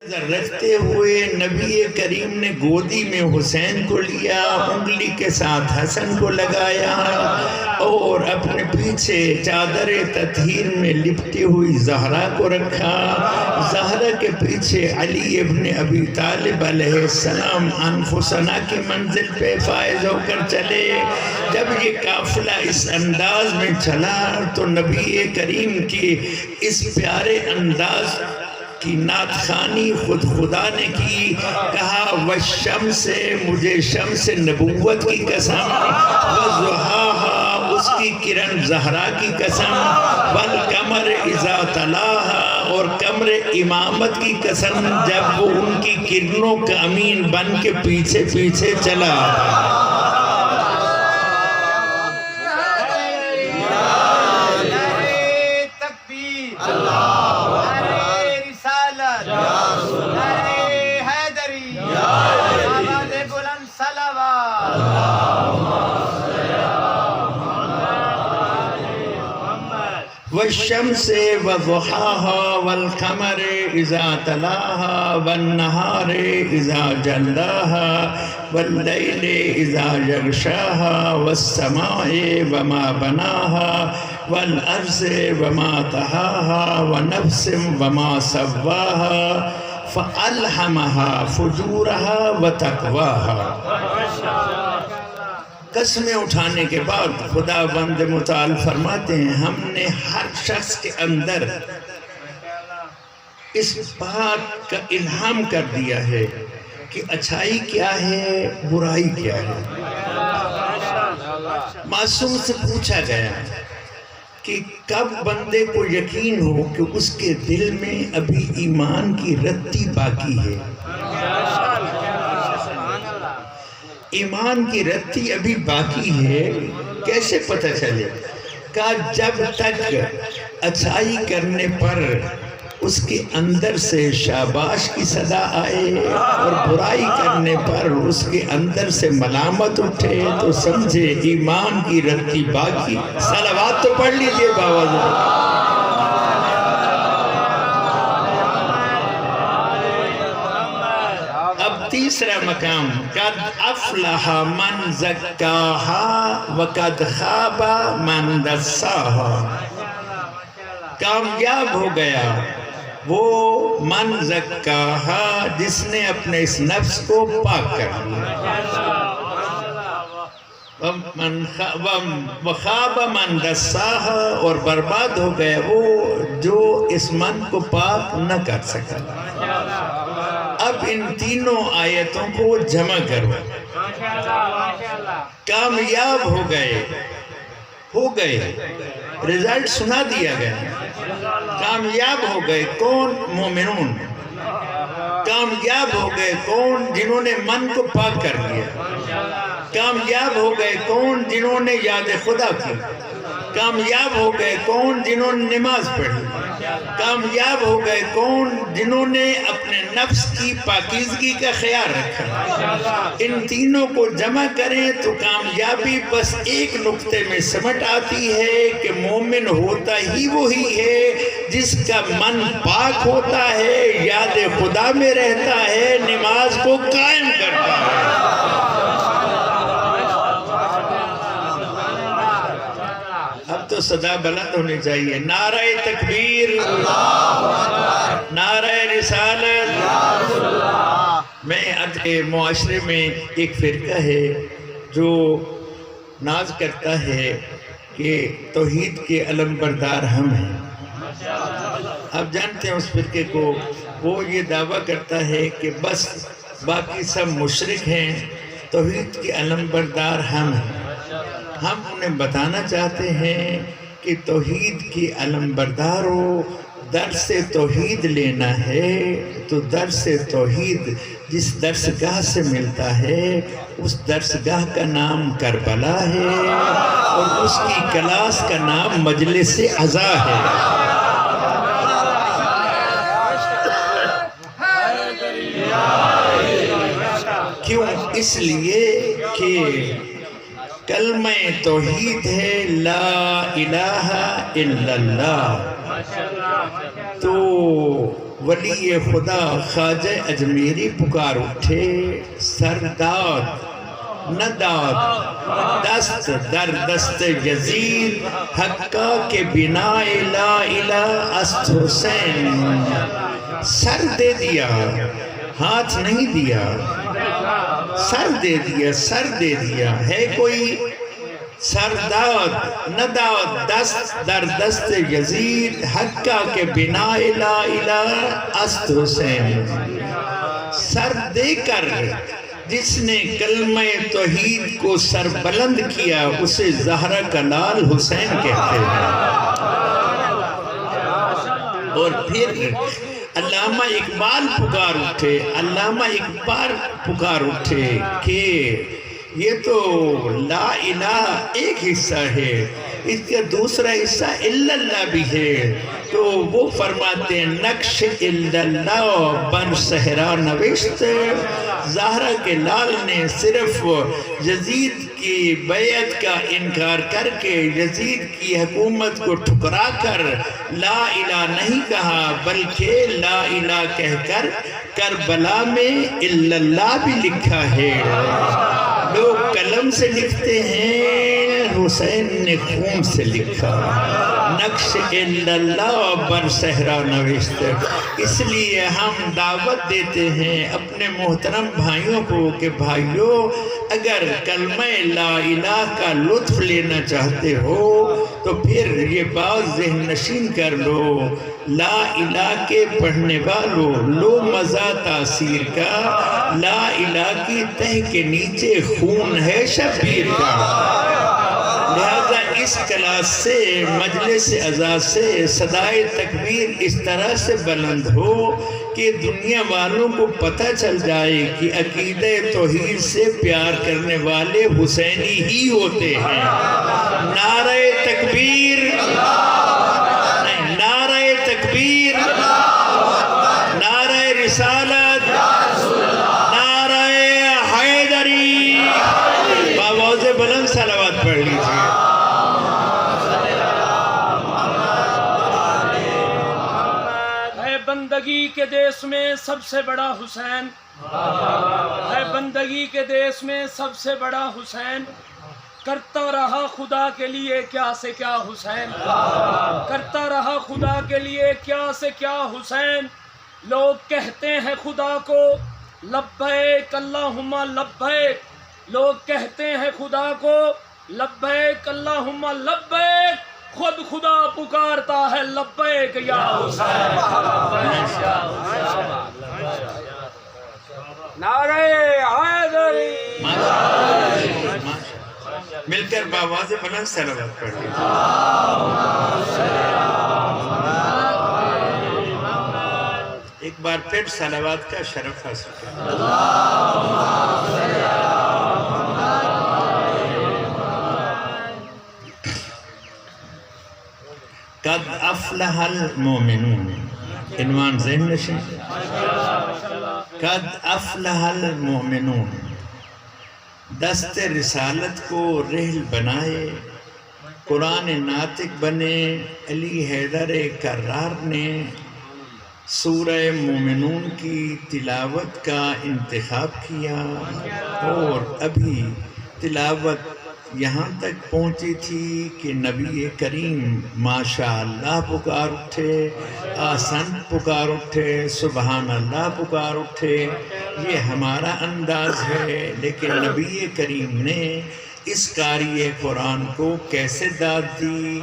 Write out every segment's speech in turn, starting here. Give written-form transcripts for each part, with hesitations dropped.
رکھتے ہوئے نبی کریم نے گودی میں حسین کو لیا، انگلی کے ساتھ حسن کو لگایا اور اپنے پیچھے چادر تطہیر میں لپٹی ہوئی زہرا کو رکھا۔ زہرا کے پیچھے علی ابن ابی طالب علیہ السلام انفسنا کی منزل پہ فائز ہو کر چلے۔ جب یہ قافلہ اس انداز میں چلا تو نبی کریم کی اس پیارے انداز کی نعت خوانی خود خدا نے کی، کہا والشمس سے، مجھے شمس نبوت کی قسم، وضحاہا، اس کی کرن زہرا کی قسم، والقمر اذا تلاہا، اور قمر امامت کی قسم جب وہ ان کی کرنوں کا امین بن کے پیچھے پیچھے چلا۔ والشمس وضحاها والقمر اذا تلاها والنهار اذا جلاها والليل اذا يغشاها والسماء وما بناها والارض وما طحاها ونفس وما سواها فألهمها فجورها وتقواها۔ قسمیں اٹھانے کے بعد خدا بند متعال فرماتے ہیں ہم نے ہر شخص کے اندر اس بات کا الہام کر دیا ہے کہ اچھائی کیا ہے، برائی کیا ہے۔ معصوم سے پوچھا گیا کہ کب بندے کو یقین ہو کہ اس کے دل میں ابھی ایمان کی رتی باقی ہے، ایمان کی رتی ابھی باقی ہے، کیسے پتہ چلے؟ کہا جب تک اچھائی کرنے پر اس کے اندر سے شاباش کی صدا آئے اور برائی کرنے پر اس کے اندر سے ملامت اٹھے تو سمجھے ایمان کی رتی باقی۔ صلوات تو پڑھ لیجئے بابا۔ تیسرا مقام قد افلح من زکاہا وقد خاب من دساہا، کامیاب ہو گیا وہ من زکاہا جس نے اپنے اس نفس کو پاک کر لیا، وخاب من دساہا، اور برباد ہو گیا وہ جو اس من کو پاک نہ کر سکا۔ اب ان تینوں آیتوں کو جمع کرو۔ کامیاب ہو گئے، رزلٹ سنا دیا گیا۔ کامیاب ہو گئے کون؟ مومنون۔ کامیاب ہو گئے کون؟ جنہوں نے من کو پاک کر لیا۔ کامیاب ہو گئے کون؟ جنہوں نے یاد خدا کی۔ کامیاب ہو گئے کون؟ جنہوں نے نماز پڑھی۔ کامیاب ہو گئے کون؟ جنہوں نے اپنے نفس کی پاکیزگی کا خیال رکھا۔ ان تینوں کو جمع کریں تو کامیابی بس ایک نقطے میں سمٹ آتی ہے کہ مومن ہوتا ہی وہی ہے جس کا من پاک ہوتا ہے، یاد خدا میں رہتا ہے، نماز کو قائم کرتا ہے۔ اب تو صدا بلند ہونی چاہیے، نعرہ تکبیر، نعرہ رسالت۔ میں معاشرے میں ایک فرقہ ہے جو ناز کرتا ہے کہ توحید کے علم بردار ہم ہیں۔ آپ جانتے ہیں اس فرقے کو، وہ یہ دعویٰ کرتا ہے کہ بس باقی سب مشرک ہیں، توحید کے علم بردار ہم ہیں۔ ہم انہیں بتانا چاہتے ہیں کہ توحید کی علم برداروں، درس توحید لینا ہے تو درس توحید جس درسگاہ سے ملتا ہے اس درسگاہ کا نام کربلا ہے اور اس کی کلاس کا نام مجلس عزا ہے۔ کیوں؟ اس لیے کہ کلمہ توحید ہے لا الہ الا اللہ، تو ولی خدا خواجہ اجمیری پکار اٹھے، سرداد نداد دست در دست یزید، حقا کے بنا لا الہ است حسین۔ سر دے دیا، ہاتھ نہیں دیا، سر دے دیا، سر دے دیا۔ ہے کوئی سرداد نداد دست در دست یزید، حقا کے بنا لا الہ است حسین۔ سر دے کر جس نے کلمہ توحید کو سر بلند کیا، اسے زہرا کا لال حسین کہتے ہیں۔ اور پھر علامہ اقبال پکار اٹھے، علامہ اقبال پکار اٹھے کہ یہ تو لا الہ ایک حصہ ہے، اس کا دوسرا حصہ الا اللہ بھی ہے۔ تو وہ فرماتے ہیں نقش الا اللہ بر صحرا نوشت، زہرا کے لال نے صرف یزید کی بیعت کا انکار کر کے، یزید کی حکومت کو ٹھکرا کر لا الہ نہیں کہا، بلکہ لا الہ کہہ کر کربلا میں الا اللہ بھی لکھا ہے۔ لوگ قلم سے لکھتے ہیں، حسین نے خون سے لکھا، نقش الا اللہ بر صحرا نوشت۔ اس لیے ہم دعوت دیتے ہیں اپنے محترم بھائیوں کو کہ بھائیوں، اگر کلمہ لا الہ کا لطف لینا چاہتے ہو تو پھر یہ بات ذہن نشین کر لو، لا الہ کے پڑھنے والوں لو مزہ تاثیر کا، لا الہ کی تہ کے نیچے خون ہے شبیر کا۔ لہذا اس کلاس سے، مجلس عزا سے صدائے تکبیر اس طرح سے بلند ہو کہ دنیا والوں کو پتہ چل جائے کہ عقیدہ توحید سے پیار کرنے والے حسینی ہی ہوتے ہیں۔ نعرہ تکبیر، نہیں، نعرہ تکبیر، نعرہ رسالت، نعرہ حیدری، بآواز بلند صلوات پڑھ لیجیے۔ بندگی کے دیس میں سب سے بڑا حسین ہے، بندگی کے دیس میں سب سے بڑا حسین، کرتا رہا خدا کے لیے کیا سے کیا حسین، کرتا رہا خدا کے لیے کیا سے کیا حسین۔ لوگ کہتے ہیں خدا کو لبیک اللہم لبیک، لوگ کہتے ہیں خدا کو لبیک اللہم لبیک، خود خدا پکارتا ہے لبیک یا حسین۔ نعرہ حیدری، مل کر بآواز بلند صلوات پڑھ لیجیے۔ ایک بار پھر صلوات کا شرف حاصل کریں۔ قد افلح المومنون، عنوان ذہن نشین، قد افلح المومنون۔ دست رسالت کو رحل بنائے، قرآن ناطق بنے علی حیدر کرار نے سورہ مومنون کی تلاوت کا انتخاب کیا، اور ابھی تلاوت یہاں تک پہنچی تھی کہ نبی کریم ماشاءاللہ پکار اٹھے، آسن پکار اٹھے، سبحان اللہ پکار اٹھے۔ یہ ہمارا انداز ہے، لیکن نبی کریم نے اس قاری قرآن کو کیسے داد دی؟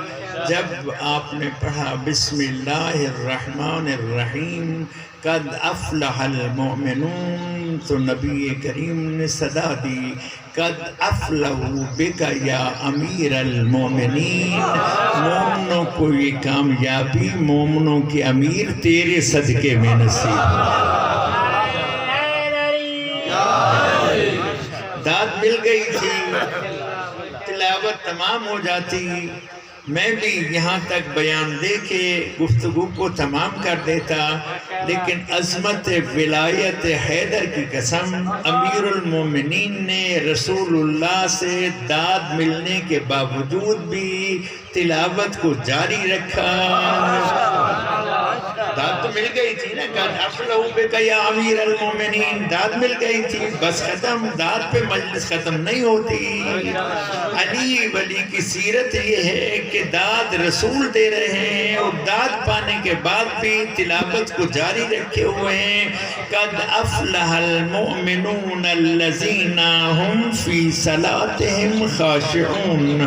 جب آپ نے پڑھا بسم اللہ الرحمن الرحیم قد افلح المؤمنون، تو نبی کریم نے صدا دی قد افلحوا بک یا امیر المومنین، مومنوں کو یہ کامیابی، مومنوں کے امیر تیرے صدقے میں نصیب۔ داد مل گئی تھی، تلاوت تمام ہو جاتی، میں بھی یہاں تک بیان دے کے گفتگو کو تمام کر دیتا، لیکن عظمت ولایت حیدر کی قسم امیر المومنین نے رسول اللہ سے داد ملنے کے باوجود بھی تلاوت کو جاری رکھا۔ داد تو مل گئی تھی نا، قد افلحوا بک یا امیر المومنین، داد مل گئی تھی، بس ختم، داد پہ مجلس ختم نہیں ہوتی۔ علی ولی کی سیرت یہ ہے کہ داد رسول دے رہے ہیں اور داد پانے کے بعد بھی تلاوت کو جاری رکھے ہوئے ہیں۔ قد افلح المؤمنون الذین هم فی صلاتهم خاشعون،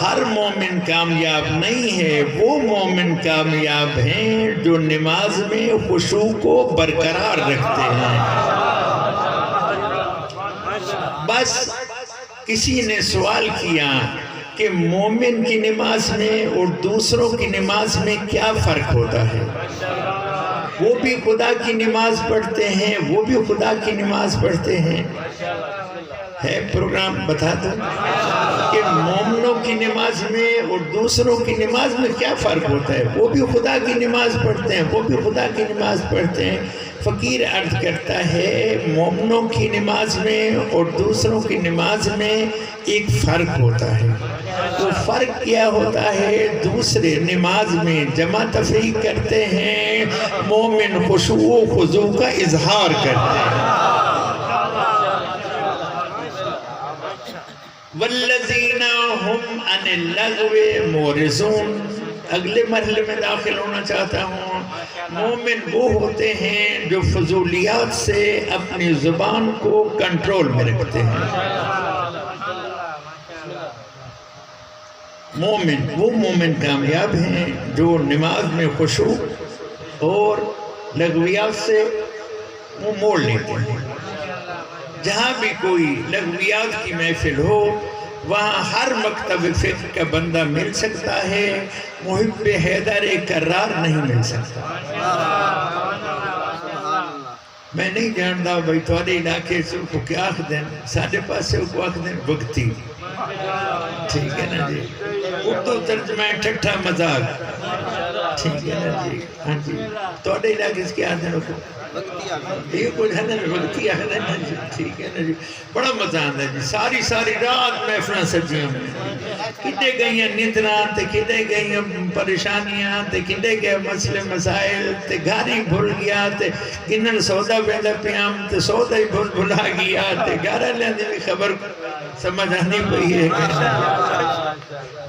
ہر مومن کامیاب نہیں ہے، وہ مومن کامیاب ہیں جو نماز میں خشوع کو برقرار رکھتے ہیں۔ بس کسی نے سوال کیا کہ مومن کی نماز میں اور دوسروں کی نماز میں کیا فرق ہوتا ہے؟ وہ بھی خدا کی نماز پڑھتے ہیں، وہ بھی خدا کی نماز پڑھتے ہیں۔ ہے پروگرام بتا دو کہ مومنوں کی نماز میں اور دوسروں کی نماز میں کیا فرق ہوتا ہے؟ وہ بھی خدا کی نماز پڑھتے ہیں، وہ بھی خدا کی نماز پڑھتے ہیں۔ فقیر عرض کرتا ہے مومنوں کی نماز میں اور دوسروں کی نماز میں ایک فرق ہوتا ہے۔ وہ فرق کیا ہوتا ہے؟ دوسرے نماز میں جمع تفریق کرتے ہیں، مومن خشوع و خضوع کا اظہار کرتے ہیں۔ والذین هم عن اللغو معرضون، اگلے مرحلے میں داخل ہونا چاہتا ہوں۔ مومن وہ ہوتے ہیں جو فضولیات سے اپنی زبان کو کنٹرول میں رکھتے ہیں۔ مومن وہ مومن کامیاب ہیں جو نماز میں خشوع اور لغویات سے وہ موڑ لیتے ہیں۔ جہاں بھی کوئی لغویات کی محفل ہو وہاں ہر مکتب فقہ کا بندہ مل سکتا ہے، محب حیدر کرار نہیں مل سکتا۔ میں نہیں جانتا بھائی تھوڑے علاقے سے کو کیا آخدیں، ساڑھے پاس سے کو آخدیں وقتی، ٹھیک ہے نا جی، اردو ترجمہ ہے ٹھٹھا مذاق، ٹھیک ہے نا جی، ہاں جی، تھوڑے علاقے سے کیا آخدیں رکھو یہ کچھ ہے نا وقتی آخدیں نا جی، ٹھیک ہے نا جی، بڑا مزہ آتا ہے جی، ساری رات محفلیں سجیاں کدے گئی ہیں نیندراں تے کدے گئی ہیں پریشانیاں تے کدے گئے مسئلے مسائل تے گھاری بھول گیا تے گنن سودا بیندہ پیام تے سودا ہی بھلا گیا تے گھارہ لیندے بھی خبر سمجھ آنی پئی ہے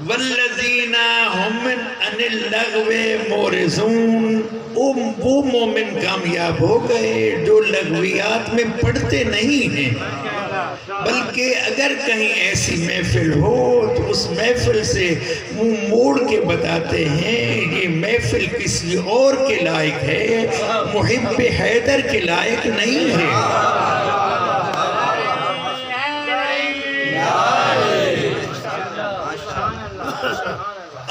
والذین هم عن اللغو معرضون، وہ مومن کامیاب ہو گئے جو لغویات میں پڑھتے نہیں ہیں، بلکہ اگر کہیں ایسی محفل ہو تو اس محفل سے منہ موڑ کے بتاتے ہیں یہ محفل کسی اور کے لائق ہے، محب حیدر کے لائق نہیں ہے۔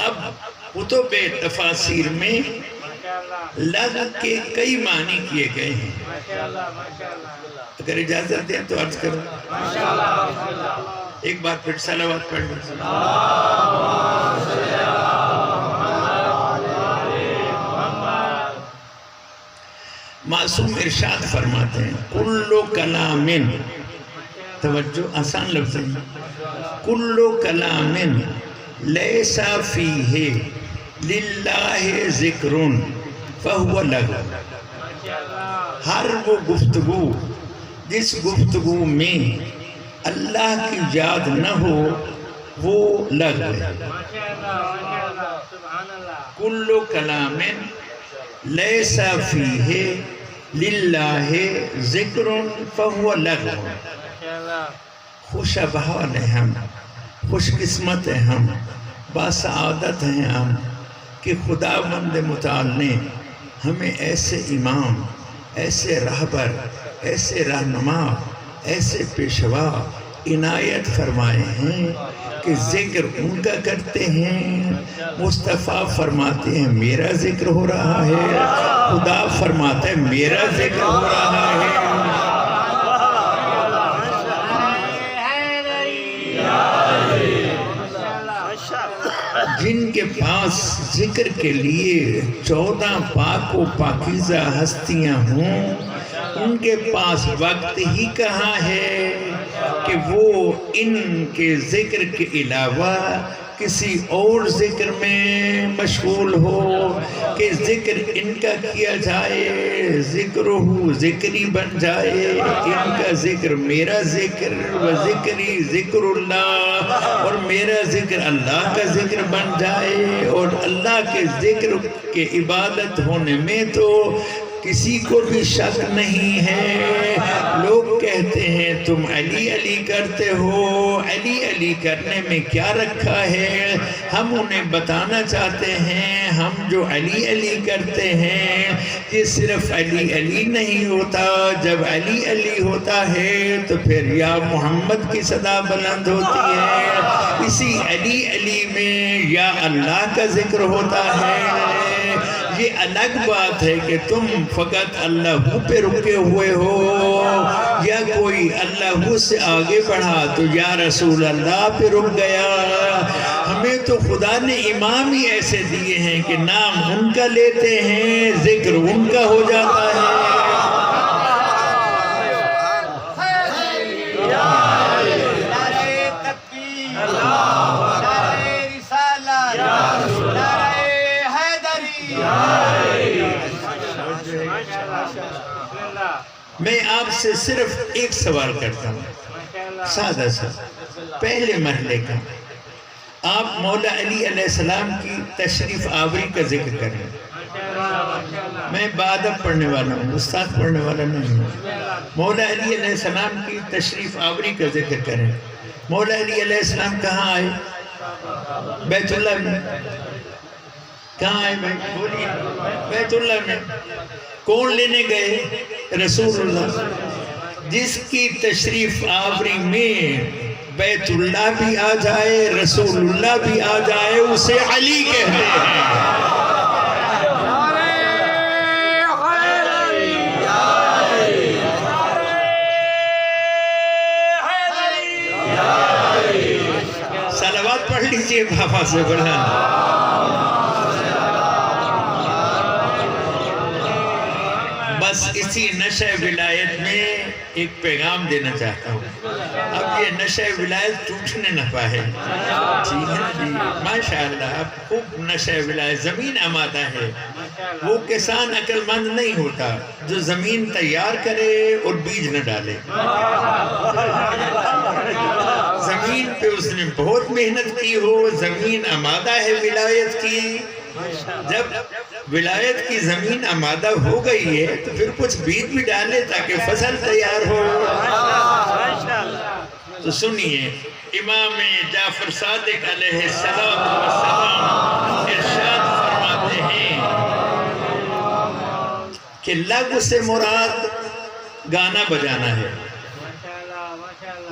اب کتب تفاسیر میں لغ کے کئی معنی کیے گئے ہیں، اگر اجازت دیں تو عرض کروں، ایک بار پھر صلوات پڑھ لیں۔ معصوم ارشاد فرماتے ہیں کل کلام، توجہ آسان لفظ ہے، کل کلام لیس فیہ للہ ذکر فہو لغو، ہر وہ گفتگو جس گفتگو میں اللہ کی یاد نہ ہو وہ لغو ہے۔ کل کلام لیس فیہ للہ ذکر فہو لغو، خوش بحال ہیں ہم، خوش قسمت ہیں ہم، باسعادت ہیں ہم کہ خداوند متعال نے ہمیں ایسے امام، ایسے رہبر، ایسے رہنما، ایسے پیشوا عنایت فرمائے ہیں کہ ذکر ان کا کرتے ہیں۔ مصطفیٰ فرماتے ہیں میرا ذکر ہو رہا ہے، خدا فرماتا ہے میرا ذکر ہو رہا ہے۔ جن کے پاس ذکر کے لیے 14 پاک و پاکیزہ ہستیاں ہوں ان کے پاس وقت ہی کہاں ہے کہ وہ ان کے ذکر کے علاوہ کسی اور ذکر میں مشغول ہو کہ ذکر ان کا کیا جائے، ذکرہ ذکری بن جائے، ان کا ذکر میرا ذکر، و ذکری ذکر اللہ، اور میرا ذکر اللہ کا ذکر بن جائے، اور اللہ کے ذکر کے عبادت ہونے میں تو کسی کو بھی شک نہیں ہے۔ لوگ کہتے ہیں تم علی علی کرتے ہو، علی علی کرنے میں کیا رکھا ہے؟ ہم انہیں بتانا چاہتے ہیں ہم جو علی علی کرتے ہیں یہ صرف علی علی نہیں ہوتا، جب علی علی ہوتا ہے تو پھر یا محمد کی صدا بلند ہوتی ہے، اسی علی علی میں یا اللہ کا ذکر ہوتا ہے۔ یہ الگ بات ہے کہ تم فقط اللہ پہ رکے ہوئے ہو، یا کوئی اللہ سے آگے بڑھا تو یا رسول اللہ پہ رک گیا۔ ہمیں تو خدا نے امام ہی ایسے دیے ہیں کہ نام ان کا لیتے ہیں، ذکر ان کا ہو جاتا ہے۔ میں آپ سے صرف ایک سوال کرتا ہوں، سادہ سا، پہلے مرحلے کا۔ آپ مولا علی علیہ السلام کی تشریف آوری کا ذکر کریں۔ میں بادب پڑھنے والا ہوں، استاد پڑھنے والا نہیں ہوں۔ مولا علی علیہ السلام کی تشریف آوری کا ذکر کریں۔ مولا علی علیہ السلام کہاں آئے؟ بیت اللہ میں۔ کہاں آئے بھائی؟ بولیے۔ بیت اللہ میں۔ کون لینے گئے؟ رسول اللہ۔ جس کی تشریف آوری میں بیت اللہ بھی آ جائے، رسول اللہ بھی آ جائے، اسے علی کہتے ہیں۔ صلوات پڑھ لیجئے بابا سے بڑھا۔ بس اسی نشہ ولایت میں ایک پیغام دینا چاہتا ہوں۔ اب یہ نشہ ولایت ٹوٹنے نہ پائے۔ ٹھیک ہے جی، ماشاءاللہ اب خوب نشہ ولایت، زمین آمادہ ہے۔ وہ کسان عقل مند نہیں ہوتا جو زمین تیار کرے اور بیج نہ ڈالے۔ زمین پہ اس نے بہت محنت کی ہو، زمین آمادہ ہے ولایت کی۔ جب ولایت کی زمین آمادہ ہو گئی ہے تو پھر کچھ بیج بھی ڈالے تاکہ فصل تیار ہو۔ تو سنیے، امام جعفر صادق علیہ السلام ارشاد فرماتے ہیں کہ لغو سے مراد گانا بجانا ہے۔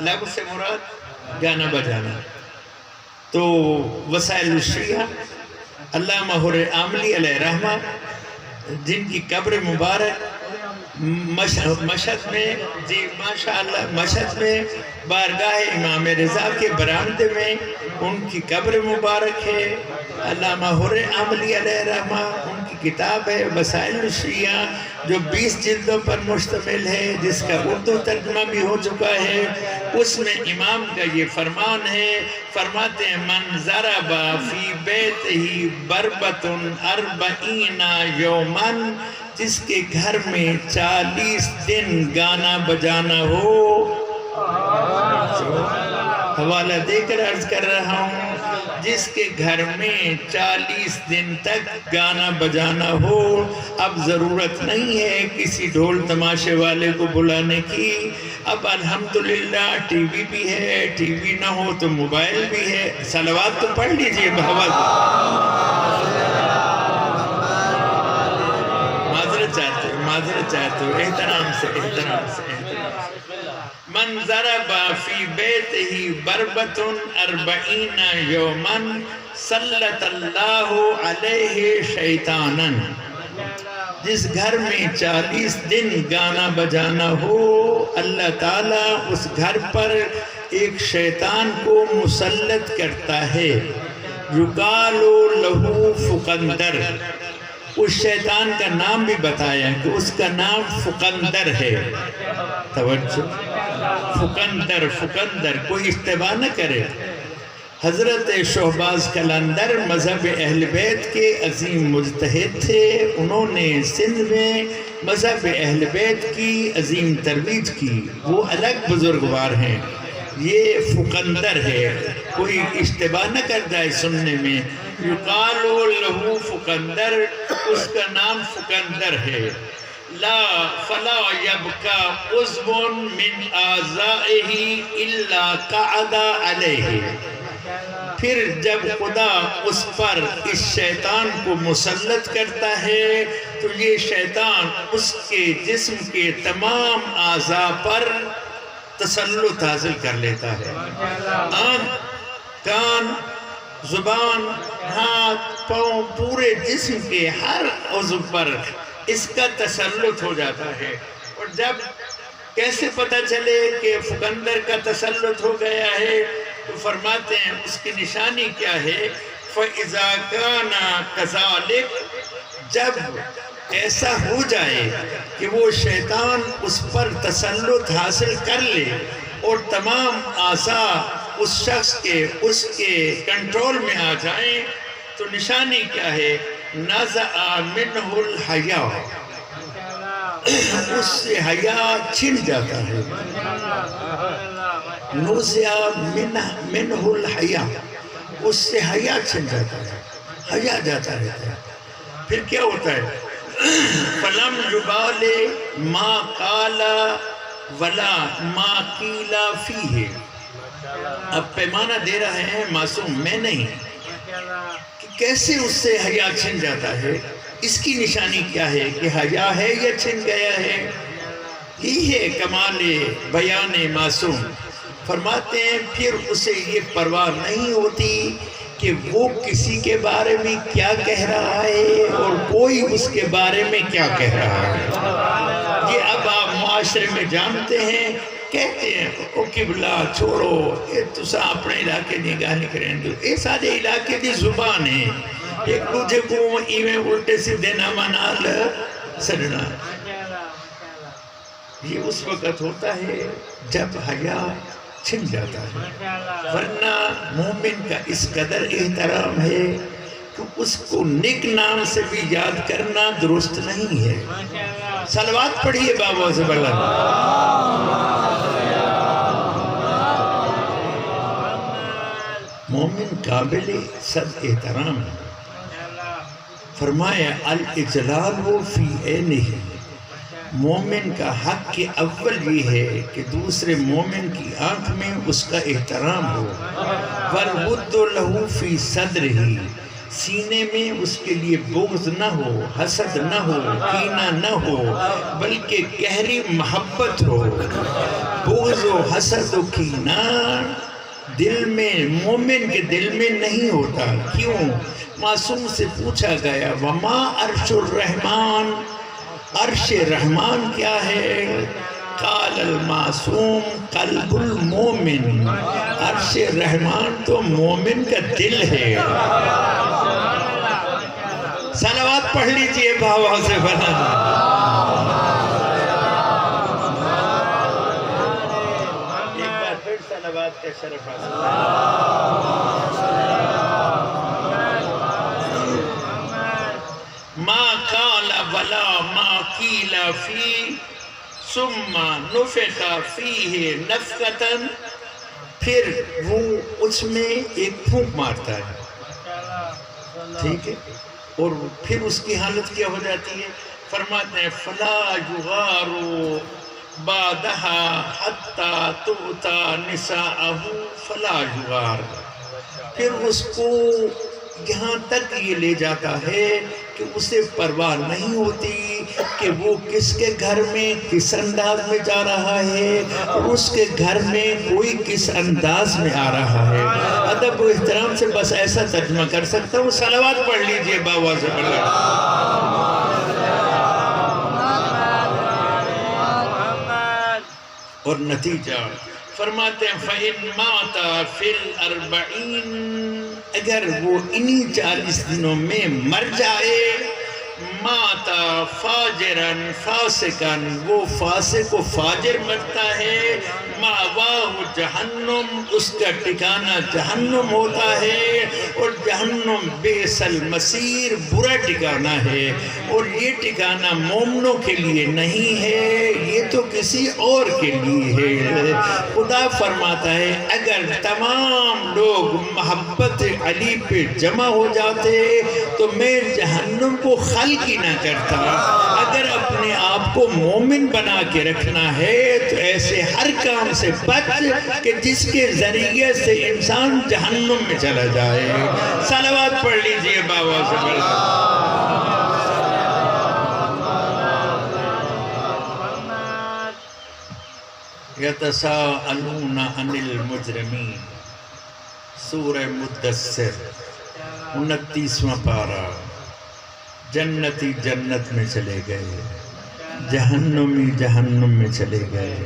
لغو سے مراد گانا بجانا۔ تو وسائل الشیعہ علامہ حر عاملی علیہ رحمہ، جن کی قبر مبارک مشہد میں، جی ماشاءاللہ مشہد میں بارگاہ امام رضا کے برآمدے میں ان کی قبر مبارک ہے۔ علامہ حر عاملی علیہ رحمہ، ان کی کتاب ہے وسائل الشیعہ جو 20 جلدوں پر مشتمل ہے، جس کا اردو ترجمہ بھی ہو چکا ہے۔ اس میں امام کا یہ فرمان ہے، فرماتے ہیں من ضرب فی بیتہ بربۃ 40 یوماً، جس کے گھر میں 40 دن گانا بجانا ہو۔ حوالہ دے کر عرض کر رہا ہوں، جس کے گھر میں 40 دن تک گانا بجانا ہو۔ اب ضرورت نہیں ہے کسی ڈھول تماشے والے کو بلانے کی، اب الحمدللہ ٹی وی بھی ہے، ٹی وی نہ ہو تو موبائل بھی ہے۔ صلوات تو پڑھ لیجئے بہت۔ معذرت چاہتے ہو، احترام سے۔ من ضرب فی بیتہ بربۃ 40 یوماً سلط اللہ علیہ شیطانا، جس گھر میں 40 دن گانا بجانا ہو، اللہ تعالیٰ اس گھر پر ایک شیطان کو مسلط کرتا ہے۔ یقال لہ فقندر، اس شیطان کا نام بھی بتایا کہ اس کا نام فقندر ہے۔ توجہ، فقندر، کوئی اشتباہ نہ کرے۔ حضرت شہباز قلندر مذہب اہل بیت کے عظیم مجتہد تھے. انہوں نے سندھ میں مذہب اہل بیت کی عظیم ترویج کی. وہ الگ بزرگوار ہیں. یہ فقندر ہے، کوئی اشتباہ نہ کرتا ہے سننے میں. یقال لہو فقندر، اس کا نام فقندر ہے. لا فلا یبکا عضو من اعضائہ الا قعد علیہ. پھر جب خدا اس پر اس شیطان کو مسلط کرتا ہے تو یہ شیطان اس کے جسم کے تمام اعضاء پر تسلط حاصل کر لیتا ہے. آنکھ، کان، زبان، ہاتھ، پاؤں، پورے جسم کے ہر عضو پر اس کا تسلط ہو جاتا ہے. اور جب کیسے پتہ چلے کہ فقندر کا تسلط ہو گیا ہے تو فرماتے ہیں اس کی نشانی کیا ہے. فَإِذَا كَانَ كَذَلِكَ، جب ایسا ہو جائے کہ وہ شیطان اس پر تسلط حاصل کر لے اور تمام اعضاء اس شخص کے اس کے کنٹرول میں آ جائیں تو نشانی کیا ہے. نَزَعَ مِنْهُ الْحَيَاءُ، اس سے حیا چھن جاتا ہے. نُزِعَ مِنْهُ الْحَيَاءُ، اس سے حیا چھن جاتا ہے، حیا جاتا رہتا ہے. پھر کیا ہوتا ہے. فَلَمْ يُبَالِ مَا قَالَ وَلَا مَا قِيلَ فِيهِ. اب پیمانہ دے رہے ہیں معصوم میں نہیں کہ کیسے اس سے حیا چھن جاتا ہے. اس کی نشانی کیا ہے کہ حیا ہے یا چھن گیا ہے. یہی ہے کمال بیان معصوم. فرماتے ہیں پھر اسے یہ پرواہ نہیں ہوتی کہ وہ کسی کے بارے میں کیا کہہ رہا ہے اور کوئی اس کے بارے میں کیا کہہ رہا ہے. یہ اب آپ معاشرے میں جانتے ہیں. کہتے ہیں او قبلہ چھوڑو، یہ تسا اپنے علاقے دی گاہ نہیں کریں دو، یہ سارے علاقے دی زبان ہے. ایک دوجہ کو ایویں الٹے سیدھے نامہ نال سڑنا. یہ اس وقت ہوتا ہے جب حیا چھن جاتا ہے. ورنہ مومن کا اس قدر احترام ہے کہ اس کو نیک نام سے بھی یاد کرنا درست نہیں ہے. صلوات پڑھیے بابا سے بلند. مومن قابل صد احترام ہے. فرمایا الاجلال فی عینہ، مومن کا حق کے اول یہ ہے کہ دوسرے مومن کی آنکھ میں اس کا احترام ہو. والود لہ فی صدرہ، سینے میں اس کے لیے بغض نہ ہو، حسد نہ ہو، کینہ نہ ہو، بلکہ گہری محبت ہو. بغض و حسد و کینہ دل میں، مومن کے دل میں نہیں ہوتا. کیوں؟ معصوم سے پوچھا گیا وما عرش الرحمن، عرش رحمان کیا ہے؟ قال المعصوم قلب المومن، عرش رحمان تو مومن کا دل ہے. صلوات پڑھ لیجئے بھاوا سے بنا. ایک بار پھر صلوات کا شرف حاصل. ما قال ولا ما قیل فی ثم نفخ فیہ نفخۃ، پھر وہ اس میں ایک پھونک مارتا ہے، ٹھیک ہے، اور پھر اس کی حالت کیا ہو جاتی ہے. فرماتے ہیں فلا یغار بعدها حتی تؤتی نساءہ فلا یغار. پھر اس کو یہاں تک یہ لے جاتا ہے کہ اسے پرواہ نہیں ہوتی کہ وہ کس کے گھر میں کس انداز میں جا رہا ہے اور اس کے گھر میں کوئی کس انداز میں آ رہا ہے. ادب و احترام سے بس ایسا ترجمہ کر سکتا ہوں. صلوات پڑھ لیجئے بابا سے بڑھ. اور نتیجہ فرماتے ہیں فَإِن مَاتَ فِي الْأَرْبَعِينَ، اگر وہ انہی 40 دنوں میں مر جائے، ماتا فاجرن فاسقن، وہ فاسق و فاجر مرتا ہے، ماواہ جہنم، اس کا ٹھکانہ جہنم ہوتا ہے، اور جہنم بئس المصیر، برا ٹھکانہ ہے، اور یہ ٹھکانہ مومنوں کے لیے نہیں ہے، یہ تو کسی اور کے لیے ہے۔ خدا فرماتا ہے اگر تمام لوگ محبت علی پہ جمع ہو جاتے تو میں جہنم کو خلق ہی نہ کرتا۔ اگر اپنے آپ کو مومن بنا کے رکھنا ہے تو ایسے ہر کام سے بچ کہ جس کے ذریعے سے انسان جہنم میں چلا جائے۔ صلوات پڑھ لیجئے بابا سے بڑھ۔ یتساءلون عن المجرمین، سورہ مدثر 29واں پارہ۔ جنتی جنت میں چلے گئے، جہنمی جہنم میں چلے گئے،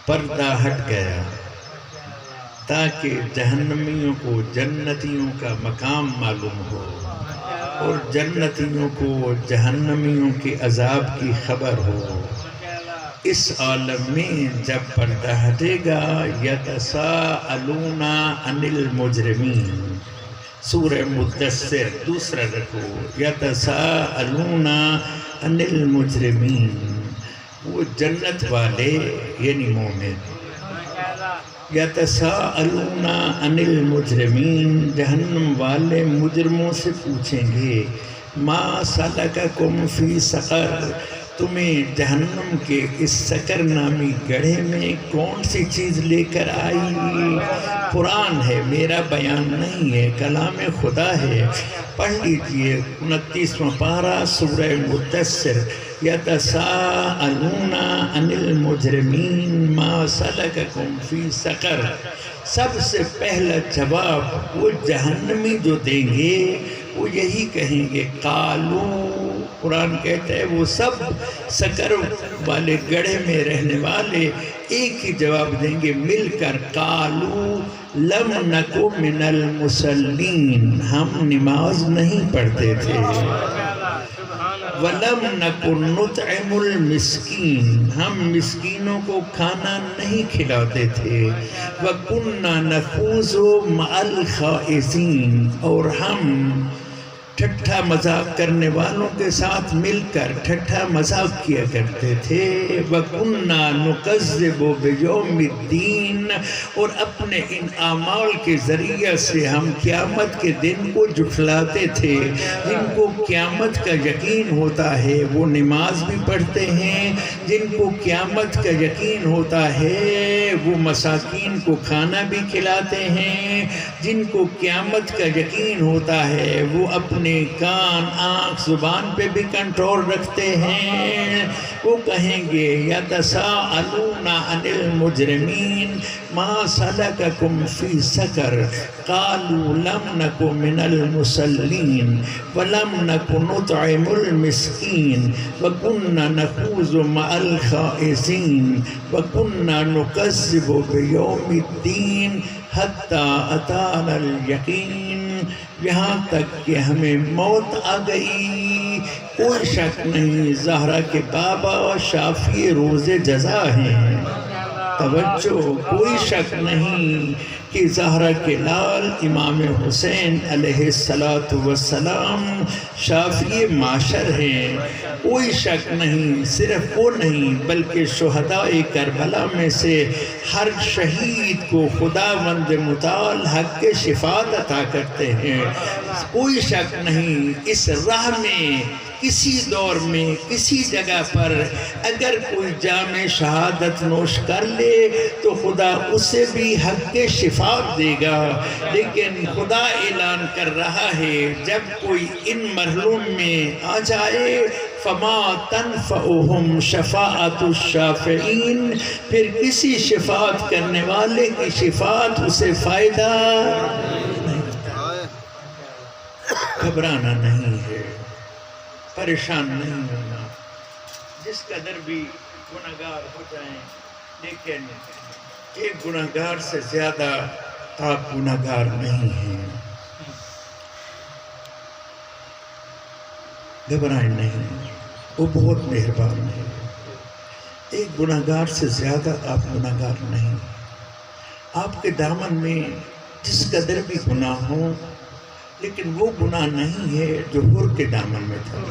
پردہ ہٹ گیا تاکہ جہنمیوں کو جنتیوں کا مقام معلوم ہو اور جنتیوں کو جہنمیوں کے عذاب کی خبر ہو۔ اس عالم میں جب پردہ ہٹے گا، یتساءلون عن المجرمین، سورہ مدثر دوسرا رکو، یتساءلون عن المجرمین، وہ جنت والے یعنی مومن، یتساءلون عن المجرمین، جہنم والے مجرموں سے پوچھیں گے، ما سلککم فی سقر، تمہیں جہنم کے اس سقر نامی گڑھے میں کون سی چیز لے کر آئی؟ قرآن ہے، میرا بیان نہیں ہے، کلام خدا ہے۔ پڑھ لیجئے 29واں پارہ سورہ مدثر، یتساءلون عن المجرمین ما سلککم فی سقر۔ سب سے پہلا جواب وہ جہنمی جو دیں گے وہ یہی کہیں گے، قالو، قرآن کہتا ہے وہ سب سقر والے گڑھے میں رہنے والے ایک ہی جواب دیں گے مل کر، قالو لم نک من المصلین، ہم نماز نہیں پڑھتے تھے، وَلَمْ نَكُنْ نُطْعِمُ الْمِسْكِينَ، ہم مسکینوں کو کھانا نہیں کھلاتے تھے، وَكُنَّا نَخُوضُ مَعَ الْخَائِضِينَ، اور ہم ٹھٹھا مذاق کرنے والوں کے ساتھ مل کر ٹھٹھا مذاق کیا کرتے تھے، وَكُنَّا نُكَذِّبُ بِيَوْمِ الدِّينِ، اور اپنے ان اعمال کے ذریعہ سے ہم قیامت کے دن کو جھٹلاتے تھے۔ جن کو قیامت کا یقین ہوتا ہے وہ نماز بھی پڑھتے ہیں، جن کو قیامت کا یقین ہوتا ہے وہ مساکین کو کھانا بھی کھلاتے ہیں، جن کو قیامت کا یقین ہوتا ہے وہ اپنے کان، آنکھ، زبان پہ بھی کنٹرول رکھتے ہیں۔ وہ کہیں گے یتساءلون عن المجرمین ما سلککم فی سقر، قالوا لم نک من المصلین ولم نک نطعم المسکین وکنا نخوض مع الخائضین وکنا نکذب بیوم الدین حتی اتانا الیقین، یہاں تک کہ ہمیں موت آ گئی۔ کوئی شک نہیں زہرا کے بابا شافی روز جزا ہیں، توجہ، کوئی شک نہیں کہ زہرا کے لال امام حسین علیہ السلام شافی معاشر ہیں، کوئی شک نہیں۔ صرف وہ نہیں بلکہ شہداء کربلا میں سے ہر شہید کو خداوند متعال حق کے شفاعت عطا کرتے ہیں، کوئی شک نہیں۔ اس راہ میں کسی دور میں کسی جگہ پر اگر کوئی جام شہادت نوش کر لے تو خدا اسے بھی حق کے شفاعت دے گا، لیکن خدا اعلان کر رہا ہے جب کوئی ان مرحلوں میں آ جائے فما تنفعهم شفاعت الشافعین، پھر کسی شفاعت کرنے والے کی شفاعت اسے فائدہ نہیں۔ گھبرانا نہیں ہے، پریشان نہیں ہونا، جس قدر بھی گناہگار ہو جائیں، لیکن ایک گناہگار سے زیادہ آپ گناہگار نہیں ہیں۔ گھبرائیں نہیں، وہ بہت مہربان ہے۔ ایک گناہگار سے زیادہ آپ گناہگار نہیں۔ آپ کے دامن میں جس قدر بھی گناہ ہو، لیکن وہ گناہ نہیں ہے جو حر کے دامن میں تھا۔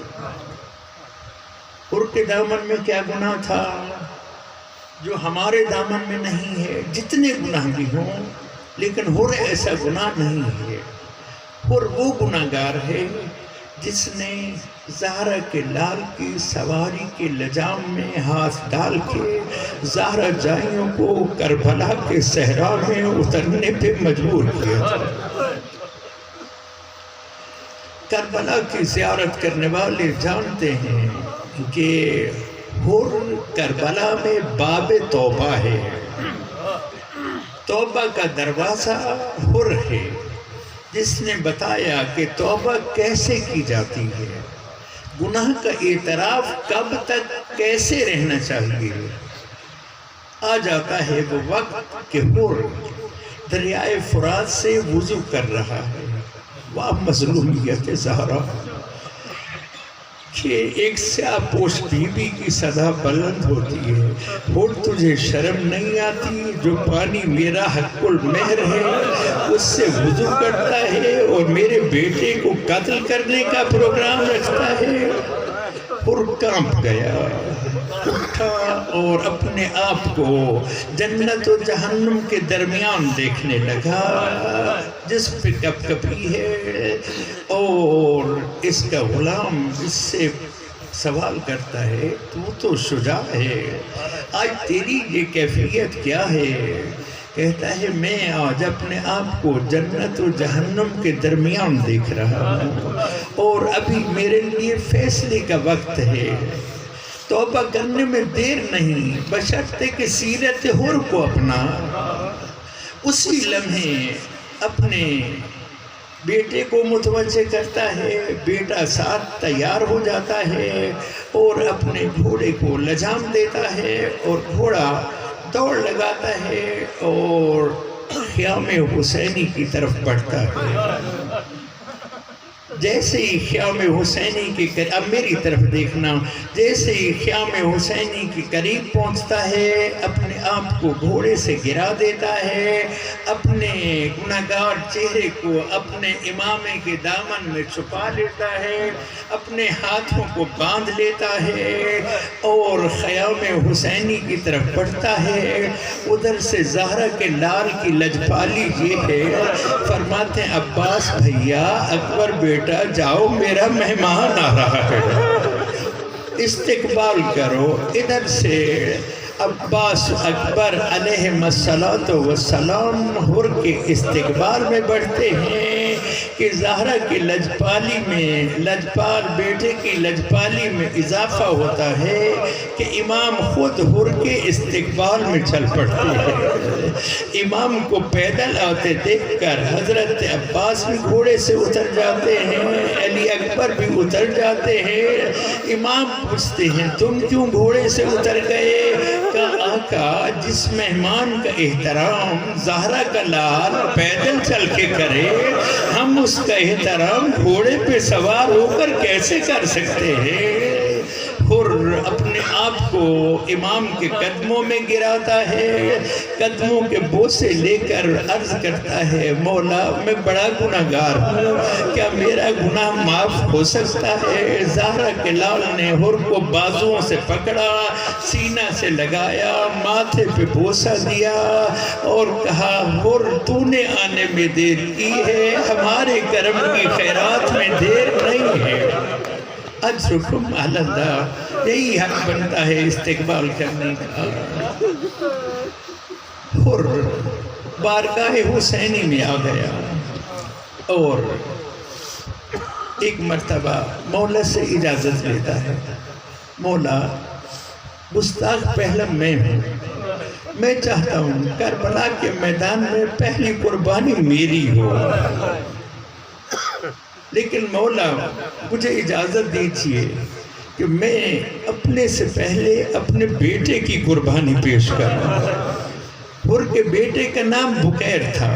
حر کے دامن میں کیا گناہ تھا جو ہمارے دامن میں نہیں ہے؟ جتنے گناہ بھی ہوں، لیکن حر ایسا گناہ نہیں ہے۔ حر وہ گناہگار ہے جس نے زہرا کے لال کی سواری کے لجام میں ہاتھ ڈال کے زہرا جائیوں کو کربلا کے صحرا میں اترنے پہ مجبور کیا تھا۔ کربلا کی زیارت کرنے والے جانتے ہیں کہ حر کربلا میں باب توبہ ہے، توبہ کا دروازہ حر ہے، جس نے بتایا کہ توبہ کیسے کی جاتی ہے، گناہ کا اعتراف کب تک کیسے رہنا چاہیے۔ آ جاتا ہے وہ وقت کہ حر دریائے فرات سے وضو کر رہا ہے۔ واہ مظلومیت زہرا کہ ایک سیاہ پوش بی بی کی صدا بلند ہوتی ہے، حر تجھے شرم نہیں آتی؟ جو پانی میرا حق المہر ہے اس سے وضو کرتا ہے اور میرے بیٹے کو قتل کرنے کا پروگرام رکھتا ہے۔ حر کانپ گیا، اٹھا اور اپنے آپ کو جنت و جہنم کے درمیان دیکھنے لگا، جس پہ کپ کپی ہے، اور اس کا غلام اس سے سوال کرتا ہے تو شجاع ہے، آج تیری یہ کیفیت کیا ہے؟ کہتا ہے میں آج اپنے آپ کو جنت و جہنم کے درمیان دیکھ رہا ہوں، اور ابھی میرے لیے فیصلے کا وقت ہے۔ توبہ کرنے میں دیر نہیں، بشرطے کہ سیرت حر کو اپنا۔ اسی لمحے اپنے بیٹے کو متوجہ کرتا ہے، بیٹا ساتھ تیار ہو جاتا ہے اور اپنے گھوڑے کو لجام دیتا ہے، اور گھوڑا دوڑ لگاتا ہے اور خیام حسینی کی طرف بڑھتا ہے۔ جیسے ہی خیام حسینی کے قریب، اب میری طرف دیکھنا، جیسے ہی خیام حسینی کے قریب پہنچتا ہے، اپنے آپ کو گھوڑے سے گرا دیتا ہے، اپنے گناہگار چہرے کو اپنے امامے کے دامن میں چھپا لیتا ہے، اپنے ہاتھوں کو باندھ لیتا ہے اور خیام حسینی کی طرف بڑھتا ہے۔ ادھر سے زہرا کے لال کی لجپالی یہ ہے، فرماتے ہیں عباس بھیا، اکبر بیٹا جاؤ، میرا مہمان آ رہا ہے، استقبال کرو۔ ادھر سے عباس اکبر علیہ السلام حر کے استقبال میں بڑھتے ہیں کہ زہرا کی لجپالی میں، لجپال بیٹے کی لجپالی میں اضافہ ہوتا ہے کہ امام خود حر کے استقبال میں چل پڑتے ہیں۔ امام کو پیدل آتے دیکھ کر حضرت عباس بھی گھوڑے سے اتر جاتے ہیں، علی اکبر بھی اتر جاتے ہیں۔ امام پوچھتے ہیں تم کیوں گھوڑے سے اتر گئے؟ کہا آقا جس مہمان کا احترام زہرا کا لال پیدل چل کے کرے، ہم اس کا احترام گھوڑے پہ سوار ہو کر کیسے کر سکتے ہیں؟ حر اپنے آپ کو امام کے قدموں میں گراتا ہے، قدموں کے بوسے لے کر عرض کرتا ہے مولا میں بڑا گناہگار ہوں، کیا میرا گناہ معاف ہو سکتا ہے؟ زہرا کے لال نے حر کو بازوؤں سے پکڑا، سینہ سے لگایا، ماتھے پہ بوسہ دیا اور کہا حر تو نے آنے میں دیر کی ہے، ہمارے کرم کی خیرات میں دیر نہیں ہے۔ اجرکم علی اللہ، یہی حق بنتا ہے استقبال کرنے کا۔ حر بارگاہ حسینی میں آ گیا اور ایک مرتبہ مولا سے اجازت لیتا ہے، مولا گستاخ پہلا میں ہوں، میں چاہتا ہوں کربلا کے میدان میں پہلی قربانی میری ہو، لیکن مولا مجھے اجازت دیجیے کہ میں اپنے سے پہلے اپنے بیٹے کی قربانی پیش کروں۔ حر کے بیٹے کا نام بقیر تھا،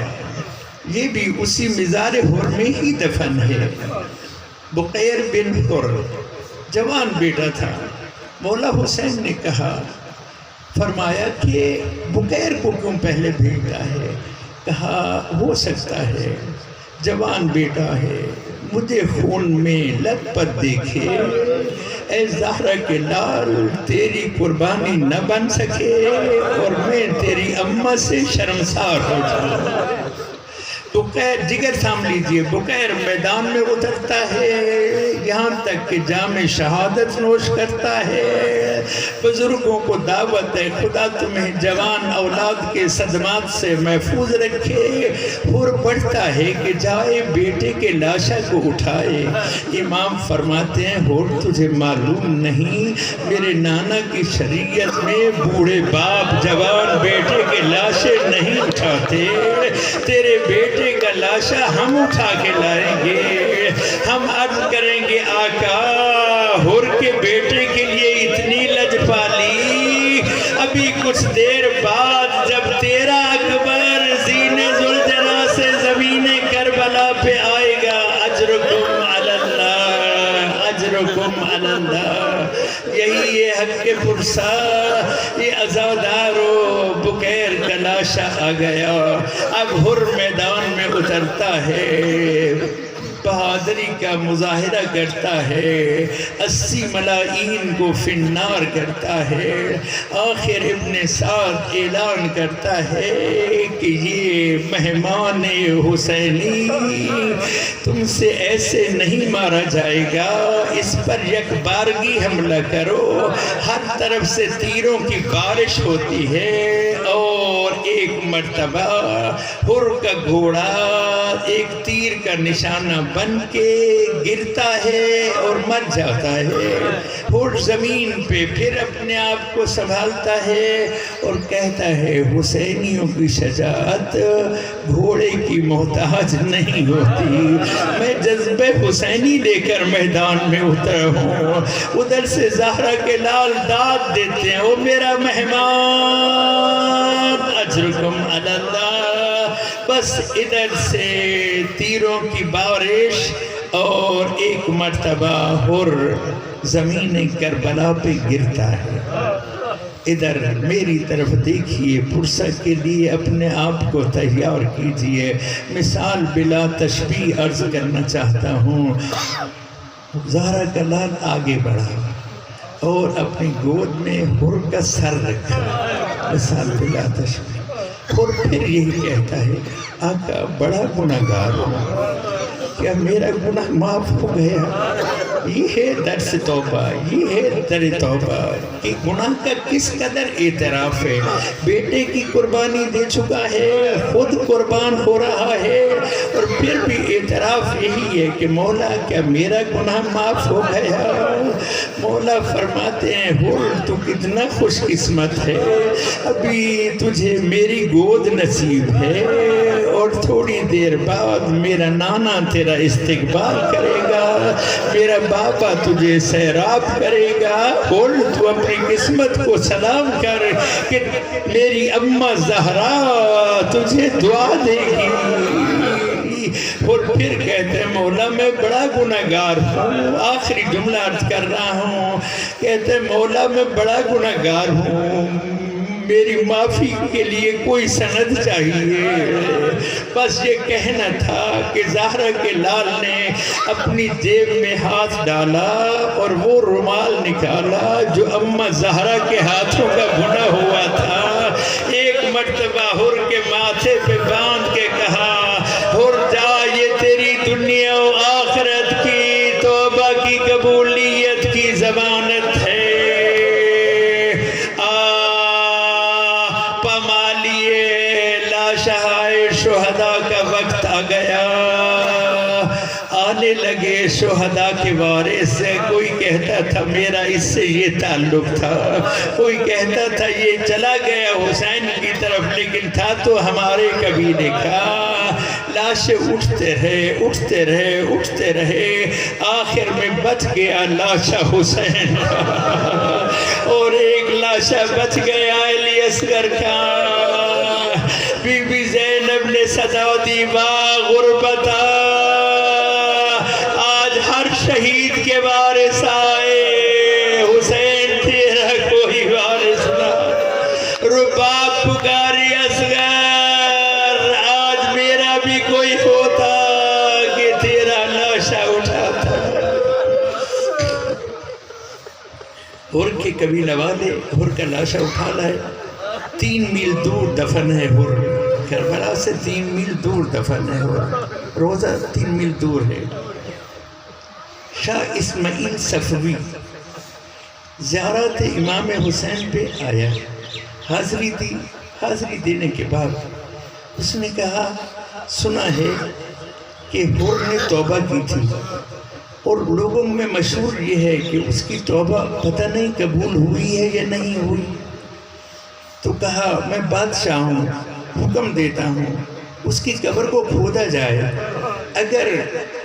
یہ بھی اسی مزار حر میں ہی دفن ہے۔ بقیر بن حر جوان بیٹا تھا۔ مولا حسین نے کہا، فرمایا کہ بکیر کو کیوں پہلے بھیجا ہے؟ کہا ہو سکتا ہے جوان بیٹا ہے، مجھے خون میں لت پت دیکھے، اے زہرا کے لال تیری قربانی نہ بن سکے اور میں تیری اماں سے شرمسار ہو جاؤں۔ بکیر، جگر تھام لیجئے، بکیر میدان میں اترتا ہے، یہاں تک کہ جام شہادت نوش کرتا ہے۔ بزرگوں کو دعوت ہے، خدا تمہیں جوان اولاد کے صدمات سے محفوظ رکھے۔ حر پڑھتا ہے کہ جائے بیٹے کے لاشا کو اٹھائے۔ امام فرماتے ہیں، حر تجھے معلوم نہیں میرے نانا کی شریعت میں بوڑھے باپ جوان بیٹے کے لاشے نہیں اٹھاتے، تیرے بیٹے کا لاشا ہم اٹھا کے لائیں گے۔ ہم عرض کریں گے، آقا حر کے بیٹے کے لیے اتنی لجپالی، ابھی کچھ دیر بعد جب تیرا اکبر زین ذوالجلالہ سے زمین کربلا پہ آئے گا، اجرکم علی اللہ، اجرکم علی اللہ۔ یہی ہے حق پرسا، یہ عزادارو بکیر کا لاشا آ گیا۔ اب حر میدان میں اترتا ہے، بہادری کا مظاہرہ کرتا ہے، 80 ملاعین کو فنار کرتا ہے۔ آخر ابن سعد اعلان کرتا ہے کہ یہ مہمان حسینی تم سے ایسے نہیں مارا جائے گا، اس پر یک بارگی حملہ کرو۔ ہر طرف سے تیروں کی بارش ہوتی ہے اور ایک مرتبہ حر کا گھوڑا ایک تیر کا نشانہ بن کے گرتا ہے اور مر جاتا ہے۔ حر زمین پہ پھر اپنے آپ کو سنبھالتا ہے اور کہتا ہے، حسینیوں کی شجاعت گھوڑے کی محتاج نہیں ہوتی، میں جذبہ حسینی لے کر میدان میں اترا ہوں۔ ادھر سے زہرا کے لال داد دیتے ہیں، او میرا مہمان، اجرکم علی اللہ۔ بس ادھر سے تیروں کی بارش اور ایک مرتبہ حر زمین کربلا پہ گرتا ہے۔ ادھر میری طرف دیکھیے، پرسہ کے لیے اپنے آپ کو تیار کیجئے۔ مثال بلا تشبیہ عرض کرنا چاہتا ہوں۔ زہرا کا لال آگے بڑھا اور اپنی گود میں حر کا سر رکھا، مثال بلا تشبیہ۔ اور پھر یہی کہتا ہے، آقا بڑا گناہگار ہوں، کیا میرا گناہ معاف ہو گیا؟ یہ ہے درس توبہ، یہ ہے در توبہ کہ گناہ کا کس قدر اعتراف ہے۔ بیٹے کی قربانی دے چکا ہے، خود قربان ہو رہا ہے، اور پھر بھی اعتراف یہی ہے کہ مولا کیا میرا گناہ معاف ہو گیا؟ مولا فرماتے ہیں، حر تو کتنا خوش قسمت ہے، ابھی تجھے میری گود نصیب ہے اور تھوڑی دیر بعد میرا نانا تیرا استقبال کرے گا، میرا بابا تجھے سیراب کرے گا۔ بول تو اپنی قسمت کو سلام کر کہ میری اماں زہرا تجھے دعا دے گی۔ اور پھر کہتے ہیں، مولا میں بڑا گناہگار ہوں، آخری جملہ عرض کر رہا ہوں، کہتے ہیں مولا میں بڑا گناہگار ہوں، میری معافی کے لیے کوئی سند چاہیے۔ بس یہ کہنا تھا کہ زہرا کے لال نے اپنی جیب میں ہاتھ ڈالا اور وہ رومال نکالا جو اماں زہرا کے ہاتھوں کا بنا ہوا تھا، ایک مرتبہ حر کے ماتھے پہ باندھ کے کہا، حر جا، یہ تیری دنیا و آخرت کی توبہ کی قبولیت کی ضمانت ہے۔ شہداء کا وقت آ گیا، آنے لگے شہداء کے وارث سے، کوئی کہتا تھا میرا اس سے یہ تعلق تھا، کوئی کہتا تھا یہ چلا گیا حسین کی طرف لیکن تھا تو ہمارے کبھی نے کہا۔ لاشیں اٹھتے رہے، اٹھتے رہے، اٹھتے رہے، آخر میں بچ گیا لاشا حسین کا، اور ایک لاشا بچ گیا علی اصغر کا۔ بی بی زینب نے صدا دی با غربتا، آج ہر شہید کے وارث آئے، حسین تیرا کوئی وارث نہ۔ رباب پکاری اصغر، آج میرا بھی کوئی ہوتا کہ تیرا لاشا اٹھاتا۔ ہر کے قبیلہ والے ہر کا لاشا اٹھا لائے، 3 میل دور دفن ہے ہر، کربلا سے 3 میل دور دفن ہے ہر، روزہ 3 میل دور ہے۔ شاہ اسماعیل صفوی زیارت امام حسین پہ آیا، حاضری دی، حاضری دینے کے بعد اس نے کہا سنا ہے کہ ہر نے توبہ کی تھی اور لوگوں میں مشہور یہ ہے کہ اس کی توبہ پتہ نہیں قبول ہوئی ہے یا نہیں ہوئی۔ تو کہا میں بادشاہ ہوں، حکم دیتا ہوں اس کی قبر کو کھودا جائے، اگر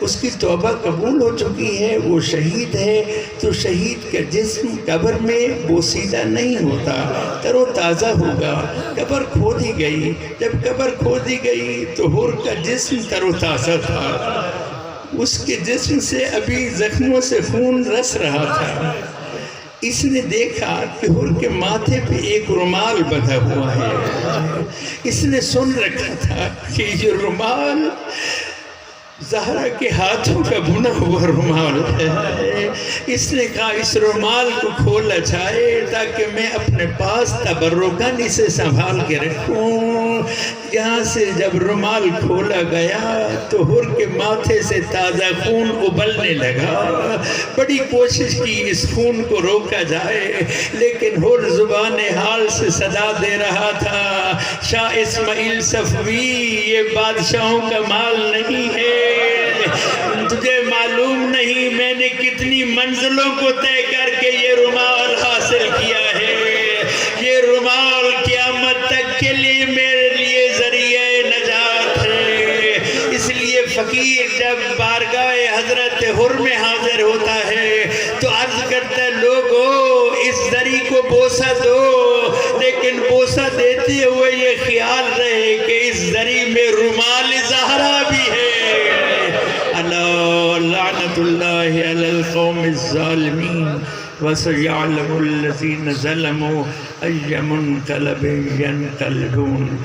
اس کی توبہ قبول ہو چکی ہے، وہ شہید ہے، تو شہید کا جسم قبر میں بوسیدہ نہیں ہوتا، تر و تازہ ہوگا۔ قبر کھودی گئی، جب قبر کھودی گئی تو ہر کا جسم تر و تازہ تھا، اس کے جسم سے ابھی زخموں سے خون رس رہا تھا۔ اس نے دیکھا کہ ہر کے ماتھے پہ ایک رومال بندھا ہوا ہے، اس نے سن رکھا تھا کہ یہ رومال زہرا کے ہاتھوں کا بنا ہوا رومال ہے۔ اس نے کہا اس رومال کو کھولا جائے تاکہ میں اپنے پاس تبرکاً اسے سنبھال کے رکھوں۔ یہاں سے جب رومال کھولا گیا تو ہر کے ماتھے سے تازہ خون ابلنے لگا۔ بڑی کوشش کی اس خون کو روکا جائے، لیکن ہر زبان حال سے صدا دے رہا تھا، شاہ اسماعیل صفوی یہ بادشاہوں کا مال نہیں ہے، تجھے معلوم نہیں میں نے کتنی منزلوں کو طے کر کے یہ رومال حاصل کیا ہے۔ یہ رومال قیامت تک کے لیے میرے لیے ذریعہ نجات ہے۔ اس لیے فقیر جب بارگاہ حضرت ہر میں حاضر ہوتا ہے تو عرض کرتا ہے لوگو اس زری کو بوسہ دو، لیکن بوسہ دیتے ہوئے یہ خیال رہے کہ اس زری میں رومال زہرا بھی ہے۔ لعنت اللہ علی القوم الظالمین وسيعلم الذين ظلموا أي منقلب ينقلبون۔